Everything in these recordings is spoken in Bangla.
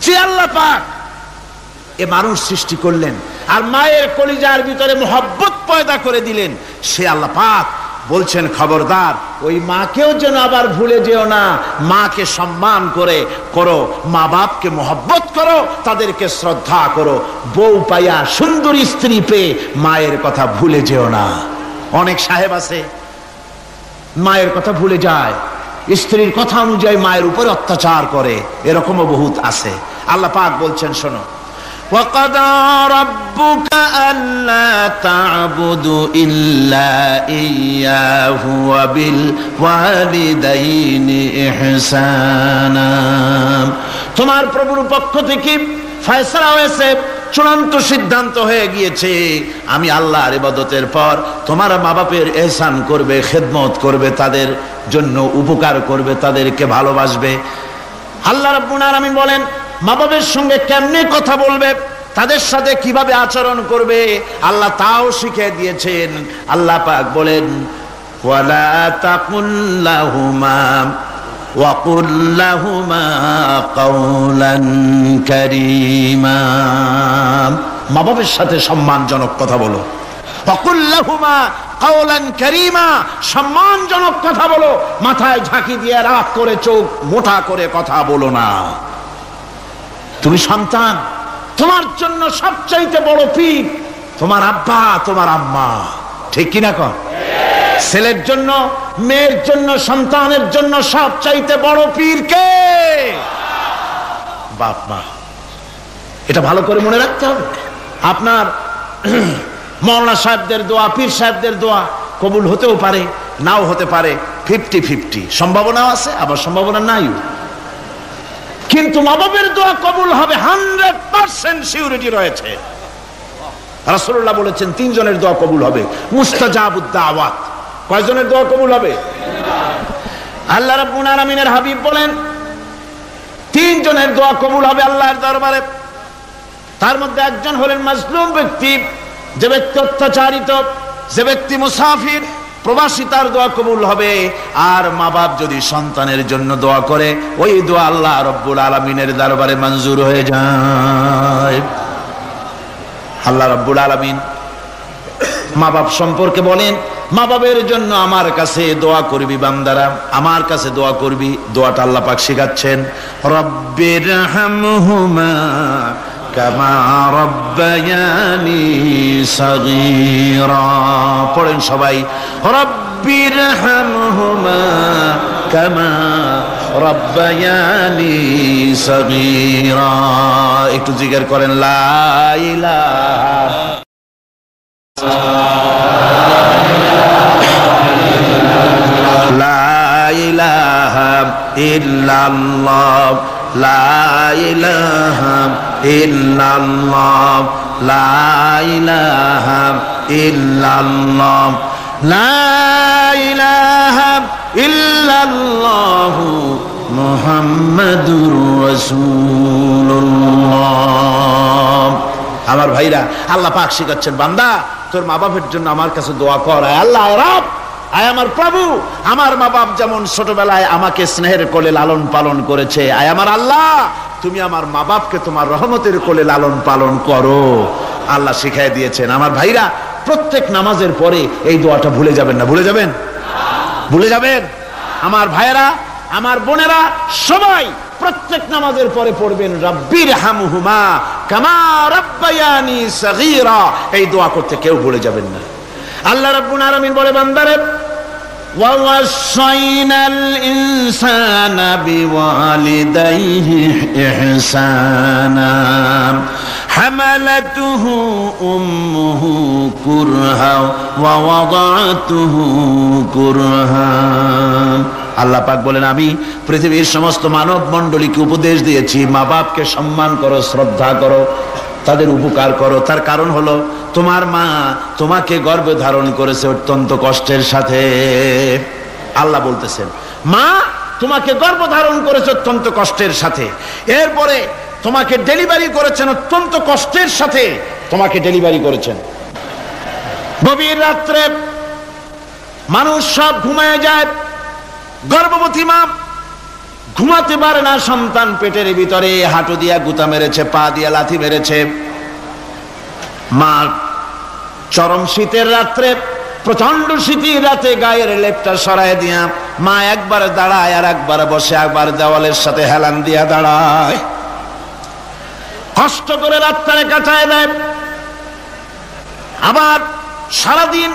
যে আল্লাহ পাক এ মানুষ সৃষ্টি করলেন আর মায়ের কলিজার ভিতরে মোহাব্বত পয়দা করে দিলেন, সে আল্লাহ পাক বলছেন খবরদার ওই মাকেও যেন আবার ভুলে যেও না, মাকে সম্মান করো, মা বাপকে মোহাব্বত করো, তাদেরকে শ্রদ্ধা করো। বউ পাইয়া সুন্দরী স্ত্রী পেয়ে মায়ের কথা ভুলে যেও না। অনেক সাহেব আছে মায়ের কথা ভুলে যায়, স্ত্রীর কথা অনুযায়ী মায়ের উপরে অত্যাচার করে, এরকমও বহুত আছে। আল্লাহ পাক বলছেন শোনো, وَقَضَى رَبُّكَ أَلَّا تَعْبُدُوا إِلَّا إِيَّاهُ وَبِالْوَالِدَيْنِ إِحْسَانًا। তোমার প্রভুর পক্ষ থেকে ফয়সালা হয়েছে, চূড়ান্ত সিদ্ধান্ত হয়ে গিয়েছে, আমি আল্লাহর ইবাদতের পর তোমার মা বাপের ইহসান করবে, খেদমত করবে, তাদের জন্য উপকার করবে, তাদেরকে ভালোবাসবে। আল্লাহ রাব্বুল আলামিন বলেন মা বাবার সঙ্গে কেমনে কথা বলবে, তাদের সাথে কিভাবে আচরণ করবে, আল্লাহ তাও শিখিয়ে দিয়েছেন। আল্লাহ পাক বলেন ওয়ালা তাকুল লাহুমা ওয়া কুল লাহুমা কাওলান কারীমা। মা বাবার সাথে সম্মানজনক কথা বলো। ওয়া কুল লাহুমা কাওলান কারীমা, সম্মানজনক কথা বলো, মাথায় ঝাঁকি দিয়ে রাগ করে চোখ মোটা করে কথা বলো না। তুমি সন্তান, তোমার জন্য সবচাইতে বড় পীর তোমার আব্বা, তোমার আম্মা, ঠিক কিনা কর? ছেলের জন্য, মেয়ের জন্য, সন্তানের জন্য সবচাইতে বড় পীর কে? বাপ মা। এটা ভালো করে মনে রাখতে হবে। আপনার মাওলানা সাহেবদের দোয়া, পীর সাহেবদের দোয়া কবুল হতেও পারে, নাও হতে পারে, 50-50 সম্ভাবনাও আছে, আবার সম্ভাবনা নাই। কিন্তু মা বাবার দোয়া কবুল হবে 100% সিউরিটি রয়েছে। রাসূলুল্লাহ বলেছেন 3 জনের দোয়া কবুল হবে, মুস্তাজাবুদ দাওয়াত। কয়জনের দোয়া কবুল হবে? আল্লাহ রাব্বুল আলামিনের হাবিব বলেন 3 জনের দোয়া কবুল হবে আল্লাহর দরবারে। তার মধ্যে একজন হলেন মাজলুম ব্যক্তি, যে ব্যক্তি অত্যাচারিত, যে ব্যক্তি মুসাফির, প্রবাসী, তার দোয়া কবুল হবে। আর মা বাপ যদি সন্তানের জন্য দোয়া করে, ওই দোয়া আল্লাহ রব্বুল আলামিনের দরবারে মঞ্জুর হয়ে যায়। আল্লাহ রব্বুল আলামিন মা বাপ সম্পর্কে বলেন, মা বাবের জন্য আমার কাছে দোয়া করবি বান্দারা, আমার কাছে দোয়া করবি। দোয়াটা আল্লাহ পাক শিখাচ্ছেন, রব্বির হামহুমা কামা রব্বায়ানি সাগীরা। পড়েন সবাই, রব্বির হামহুমা কামা রব্বায়ানি সাগীরা। একটু জিকির করেন, লা ইলাহা লা ইলাহা ইল্লাল্লাহ, লা ইলাহা ইল্লাল্লাহ, লা ইলাহা ইল্লাল্লাহ, লা ইলাহা ইল্লাল্লাহ মুহাম্মাদুর রাসূলুল্লাহ। আমার ভাইরা, আল্লাহ পাক শিখাচ্ছেন, বান্দা তোর মা বাপের জন্য আমার কাছে দোয়া কর। আল্লাহ রব, আয় আমার প্রভু, আমার মা বাপ যেমন ছোটবেলায় আমাকে স্নেহের কোলে লালন পালন করেছে, আয় আমার আল্লাহ তুমি আমার মা বাপকে তোমার রহমতের কোলে লালন পালন করো। আল্লাহ শিখাই দিয়েছেন। আমার ভাইরা, প্রত্যেক নামাজের পরে এই দোয়াটা ভুলে যাবেন না। ভুলে যাবেন? ভুলে যাবেন? আমার ভাইরা, আমার বোনেরা, সবাই প্রত্যেক নামাজের পরে পড়বেন, রব্বির হামহুমা কামা রব্বায়ানি সাগীরা। এই দোয়া করতে কেউ ভুলে যাবেন না। আল্লাহ রাব্বুল আলামিন বলে, বান্দারে ওয়াসাইনাল ইনসানা বিওয়ালিদাইহি ইহসানা হামালাতুহু উম্মুহু কুরহা ওয়া ওয়াদাতুহু কুরহা। আল্লাহ পাক বলেন, আমি পৃথিবীর সমস্ত মানব মণ্ডলীকে উপদেশ দিয়েছি, মা বাপকে সম্মান করো, শ্রদ্ধা করো, তাদের উপকার করো। তার কারণ হলো তোমার মা তোমাকে গর্ভে ধারণ করেছে অত্যন্ত কষ্টের সাথে। আল্লাহ বলতেছেন, মা তোমাকে গর্ভ ধারণ করেছে অত্যন্ত কষ্টের সাথে, এরপরে তোমাকে ডেলিভারি করেছেন অত্যন্ত কষ্টের সাথে, তোমাকে ডেলিভারি করেছেন। গভীর রাত্রে মানুষ সব ঘুমায় যায়, গর্ভবতী মা ঘুমাতে পারে না সন্তান পেটের ভিতরে, হাঁটু দিয়া গুতা মেরেছে, পা দিয়া লাথি মেরেছে। মা চরম শীতের রাত্রে, প্রচন্ড শীতের রাতে গায়ের লেপটা সরায় দিয়া মা একবার দাঁড়ায় আর একবার বসে, একবার দেওয়ালের সাথে হেলান দিয়া দাঁড়ায়, কষ্ট করে রাতটারে কাটায় দেয়। আবার সারাদিন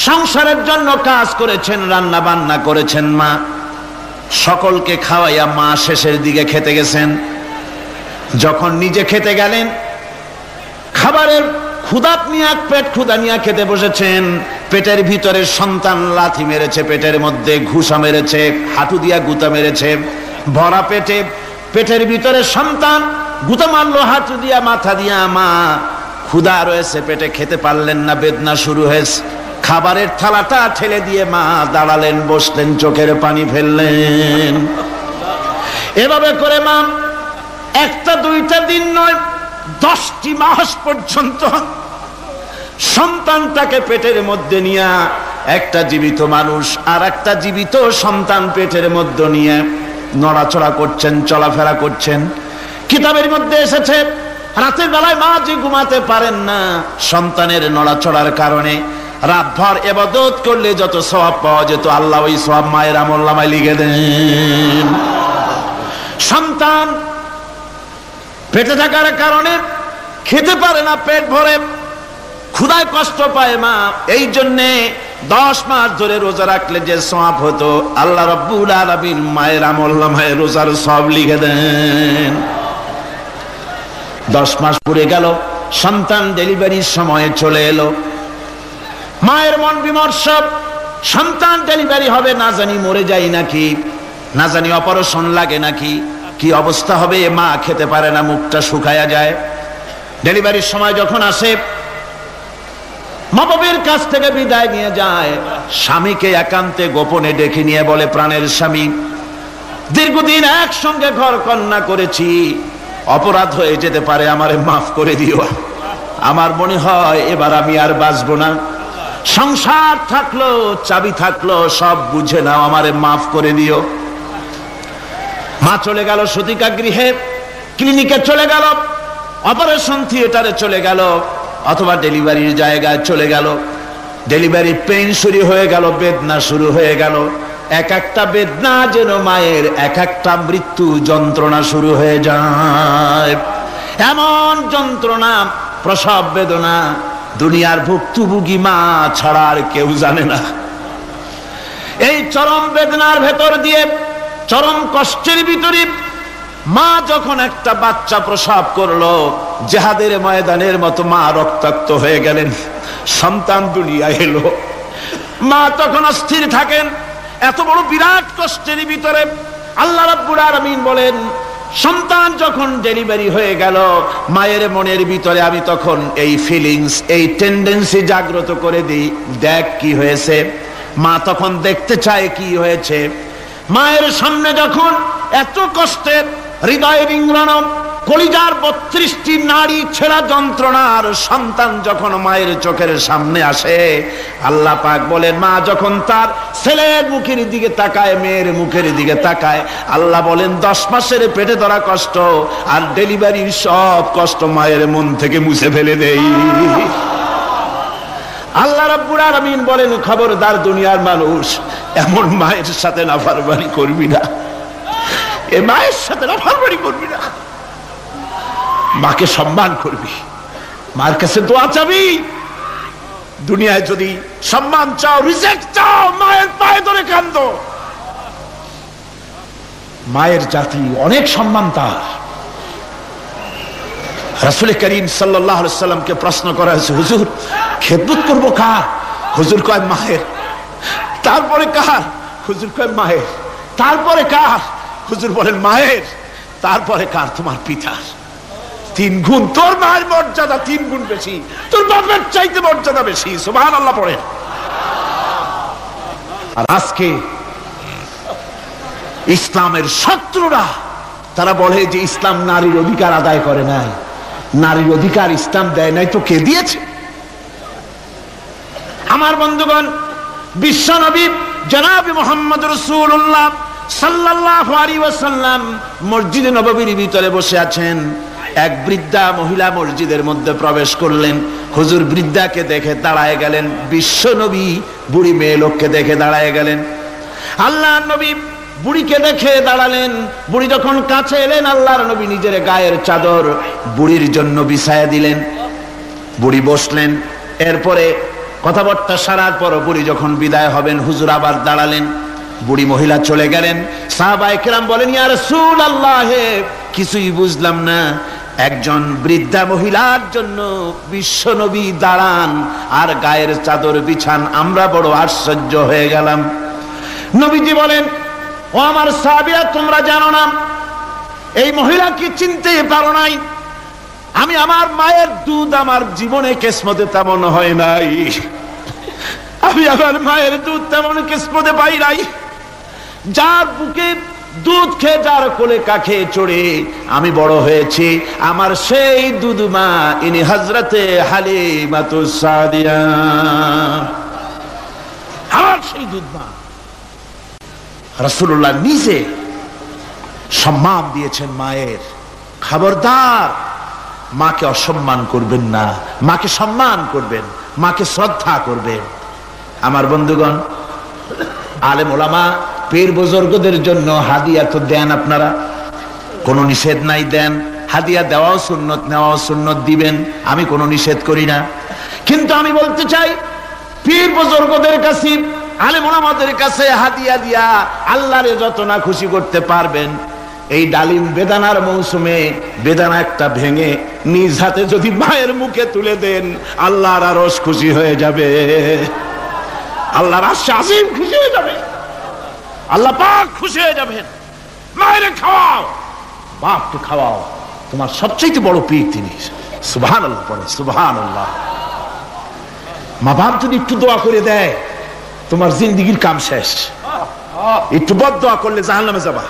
সংসারের জন্য কাজ করেছেন, রান্না বান্না করেছেন মা, সকলকে খাওয়াইয়া মা শেষের দিকে খেতে গেছেন। যখন নিজে খেতে গেলেন, খাবারের ক্ষুধাত নিয়ে পেট ক্ষুধা নিয়ে খেতে বসেছেন, পেটের ভিতরে সন্তান লাথি মেরেছে, পেটের মধ্যে ঘুষা মেরেছে, হাঁটু দিয়া গুতা মেরেছে, ভরা পেটে, পেটের ভিতরে সন্তান গুতা মারলো হাঁটু দিয়া, মাথা দিয়া। মা ক্ষুধা রয়েছে পেটে, খেতে পারলেন না, বেদনা শুরু হয়েছে। খাবারের থালাটা ঠেলে দিয়ে মা দাঁড়ালেন, বসলেন, চোখের পানি ফেললেন। এভাবে করে মা একটা দুইটা দিন নয়, 10টি মাস পর্যন্ত সন্তানটাকে পেটের মধ্যে নিয়ে, একটা জীবিত মানুষ আর একটা জীবিত সন্তান পেটের মধ্যে নিয়ে নড়াচড়া করছেন, চলাফেরা করছেন। কিতাবের মধ্যে এসেছে রাতের বেলায় মা যে ঘুমাতে পারেন না সন্তানের নড়াচড়ার কারণে, রাতভর ইবাদত করলে যত সওয়াব পাওয়া যেত আল্লাহ ওই সওয়াব মায়ের আমলনামায় লিখে দেন। সন্তান পেটে থাকার কারণে খেতে পারে না, পেট ভরে ক্ষুধায় কষ্ট পায় মা, এই জন্যে 10 মাস ধরে রোজা রাখলে যে সওয়াব হতো আল্লাহ রাব্বুল আলামিন মায়ের আমলনামায় রোজার সওয়াব লিখে দেন। 10 মাস পুরে গেল, সন্তান ডেলিভারির সময় চলে এলো। মায়ের মন বিমর্ষ, সন্তান ডেলিভারি হবে, না জানি মরে যাই নাকি, না জানি অপারেশন লাগে নাকি, কি অবস্থা হবে। মা খেতে পারে না, মুখটা শুকায়া যায়। ডেলিভারির সময় যখন আসে, মা বাবার কাছ থেকে বিদায় নিয়ে যায়, স্বামীকে একান্তে গোপনে ডেকে নিয়ে বলে, প্রাণের স্বামী, দীর্ঘদিন একসঙ্গে ঘর কন্যা করেছি, অপরাধ হয়ে যেতে পারে, আমারে মাফ করে দিও। আমার মনে হয় এবার আমি আর বাঁচবো না। সংসার থাকলো, চাবি থাকলো, সব বুঝে নাও, আমারে মাফ করে দিও। মা চলে গেল সতিকা গৃহে, ক্লিনিকে চলে গেল, অপারেশন থিয়েটারে চলে গেল, অথবা ডেলিভারির জায়গায় চলে গেল। ডেলিভারি পেইন শুরু হয়ে গেল, বেদনা শুরু হয়ে গেল। এক একটা বেদনা যেন মায়ের এক একটা মৃত্যু যন্ত্রণা শুরু হয়ে যায়। এমন যন্ত্রণা, প্রসব বেদনা দুনিয়ার ভুক্তভোগী মা ছাড়া আর কেউ জানে না। এই চরম বেদনার ভেতর দিয়ে, চরম কষ্টের ভিতরে মা যখন একটা বাচ্চা প্রসব করলো, জিহাদের ময়দানের মতো মা রক্তাক্ত হয়ে গেলেন, সন্তান দুনিয়ায় এলো। মা তখন অস্থির থাকেন। এত বড় বিরাট কষ্টের ভিতরে আল্লাহ রাব্বুল আলামিন বলেন, সন্তান যখন ডেলিভারি হয়ে গেল, মায়ের মনের ভিতরে আমি তখন এই ফিলিংস, এই টেন্ডেন্সি জাগ্রত করে দিই, দেখ কি হয়েছে। মা তখন দেখতে চায় কি হয়েছে। মায়ের সামনে যখন এত কষ্টের, হৃদয় রিংড়ানো, কলিজার 32টি নাড়ি ছেঁড়া যন্ত্রণার সন্তান যখন মায়ের চোখের সামনে আসে, আল্লাহ পাক বলেন, মা যখন তার ছেলের মুখের দিকে তাকায়, মেয়ের মুখের দিকে তাকায়, আল্লাহ বলেন 10 মাসের পেটে ধরা কষ্ট আর ডেলিভারির সব কষ্ট মায়ের মন থেকে মুছে ফেলে দেই। আল্লাহ রাব্বুল আলামিন বলেন, খবরদার দুনিয়ার মানুষ, এমন মায়ের সাথে নাফরমানি করবি না, এ মায়ের সাথে নাফরমানি করবি না, মাকে সম্মান করবি, মার কাছে দোয়া চাবি। দুনিয়ায় যদি সম্মান চাও, রিজেক্ট চাও, মায়ের পায়ে ধরে কাঁদো। মায়ের জাতি অনেক সম্মান তার। রাসূল করিম সাল্লাল্লাহু আলাইহি সাল্লামকে প্রশ্ন করা হয়েছে, হুজুর খেদমত করব কার? হুজুর কয় মায়ের। তারপরে কার? হুজুর কয় মায়ের। তারপরে কার? হুজুর বলেন মায়ের। তারপরে কার? তোমার পিতার। 3 গুণ, তোর মায়ের মর্যাদা 3 গুণ বেশি, তোর বাপের চাইতে মর্যাদা বেশি। সুবহানাল্লাহ পড়ে। আর আজকে ইসলামের শত্রুরা তারা বলে যে ইসলাম নারীর অধিকার আদায় করে নাই। নারীর অধিকার ইসলাম দেয় নাই তো কে দিয়েছে? আমার বন্ধুগণ, বিশ্বনবী জনাব মুহাম্মদ রাসূলুল্লাহ সাল্লাল্লাহু আলাইহি ওয়াসাল্লাম মসজিদে নববীর ভিতরে বসে আছেন। এক বৃদ্ধা মহিলা মসজিদের মধ্যে প্রবেশ করলেন। হুজুর বৃদ্ধাকে দেখে দাঁড়ায় গেলেন, বিশ্ব নবী বুড়ি মেয়ে লোককে দেখে দাঁড়ায় গেলেন। আল্লাহর নবী বুড়িকে দেখে দাঁড়ালেন। বুড়ি যখন কাছে এলেন, আল্লাহর নবী নিজের গায়ের চাদর বুড়ির জন্য বিছায়া দিলেন। বুড়ি বসলেন। এরপরে কথাবার্তা সারার পর বুড়ি যখন বিদায় হবেন, হুজুর আবার দাঁড়ালেন। বুড়ি মহিলা চলে গেলেন। সাহাবায়ে কেরাম বলেন, ইয়া রাসূলুল্লাহ, কিছুই বুঝলাম না, একজন বৃদ্ধা মহিলার জন্য বিশ্ব নবী দাঁড়ান আর গায়ের চাদর বিছান, আমরা বড় আশ্চর্য হয়ে গেলাম। নবীজি বলেন, ও আমার সাহাবীরা, তোমরা জানো না, এই মহিলাকে চিনতে পারো নাই। আমি আমার মায়ের দুধ আমার জীবনে কিসমতে তেমন হয় নাই। আমি আমার মায়ের দুধ তেমন কিসমতে পাই নাই। যার বুকে দুধ খেয়ে, যার কোলে কাখে চড়ে আমি বড় হয়েছি, আমার সেই দুধ মা, ইনি হযরতে হালিমাতুস সাদিয়া, আমার সেই দুধ মা। রাসূলুল্লাহ নিজে সম্মান দিয়েছেন মায়ের। খবরদার, মাকে অসম্মান করবেন না, মাকে সম্মান করবেন, মাকে শ্রদ্ধা করবেন। আমার বন্ধুগণ, আলেম ওলামা পীর বুজুর্গদের জন্য হাদিয়া তো দেন আপনারা, কোনো নিষেধ নাই, দেন। হাদিয়া দেওয়াও সুন্নত, নেওয়াও সুন্নত, দিবেন, আমি কোনো নিষেধ করি না। কিন্তু আমি বলতে চাই, পীর বুজুর্গদের কাছে, আলেম ওলামাদের কাছে হাদিয়া দিয়া আল্লাহরে যত না খুশি করতে পারবেন, এই ডালিম বেদানার মৌসুমে বেদানা একটা ভেঙে নিজ হাতে যদি মায়ের মুখে তুলে দেন, আল্লাহর আরশ খুশি হয়ে যাবে, আল্লাহর আরশ আজিম খুশি হয়ে যাবে, আল্লাহ পাক খুশি হয়ে যাবেন। মায়ের খাওয়াও, বাপকে খাওয়াও, তোমার সবচেয়ে বড় পীর তিনি। সুবহানাল্লাহ পড়ে, সুবহানাল্লাহ। মা বাপ যদি একটু দোয়া করে দেয়, তোমার জিন্দেগির কাম শেষ। একটু বদ দোয়া করলে জাহান্নামে যাবা।